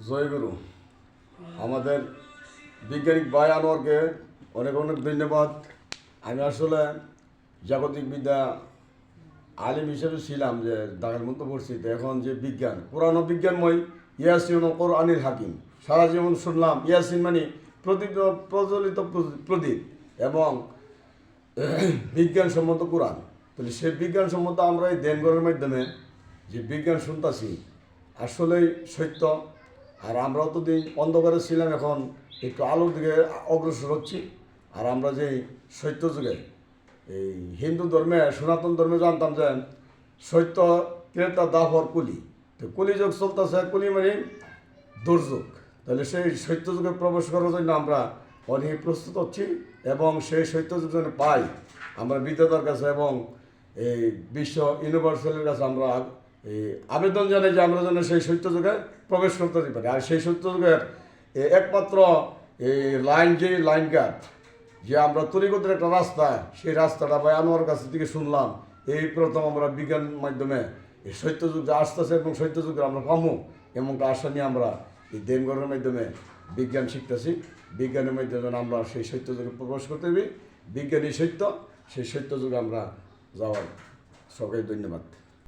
জয়গুরু আমাদের বিজ্ঞানিক ভাই আনোয়ারকে অনেক অনেক ধন্যবাদ। আমি আসলে জাগতিক বিদ্যা আলিম হিসেবে ছিলাম, যে দাগের মধ্যে পড়ছি, তো এখন যে বিজ্ঞান কোরআন বিজ্ঞানময় ইয়াসিন ও কোরআনিল হাকিম সারা জীবন শুনলাম। ইয়াসিন মানে প্রচলিত প্রদীপ এবং বিজ্ঞানসম্মত কোরআন। তাহলে সেই বিজ্ঞানসম্মত আমরা এই ধ্যানগরের মাধ্যমে যে বিজ্ঞান শুনতেছি আসলেই সত্য। আর আমরাও তো দিন অন্ধকারে ছিলাম, এখন একটু আলোর দিকে অগ্রসর হচ্ছি। আর আমরা যে সত্য যুগে এই হিন্দু ধর্মে সনাতন ধর্মে জানতাম যে সত্য ক্রেতা দাফর কলি, তো কলিযুগ চলতেছে, কলি মানে দুর্যোগ। তাহলে সেই সত্য যুগে প্রবেশ করার জন্য আমরা অনেক প্রস্তুত হচ্ছি এবং সেই সত্য যুগ যেন পাই আমরা বিদ্যাতার কাছে এবং এই বিশ্ব ইউনিভার্সালের কাছে আমরা এই আবেদন জানাই যে আমরা যেন সেই সত্য যুগে প্রবেশ করতে পারি। আর সেই সত্য যুগের একমাত্র এই লাইন, যে লাইন গার্ড, যে আমরা তরিকতের একটা রাস্তা, সেই রাস্তাটা ভাই আনোয়ার কাছ থেকে শুনলাম। এই প্রথম আমরা বিজ্ঞান মাধ্যমে এই সত্য যুগ আসতেছে এবং সত্য যুগে আমরা পামো এমন আশা নিয়ে আমরা এই দেনগরের মাধ্যমে বিজ্ঞান শিখতেছি। বিজ্ঞানের মাধ্যমে আমরা সেই সত্য যুগে প্রবেশ করতে পারি। বিজ্ঞানী সত্য, সেই সত্য যুগে আমরা যাওয়ার সবাই ধন্যবাদ।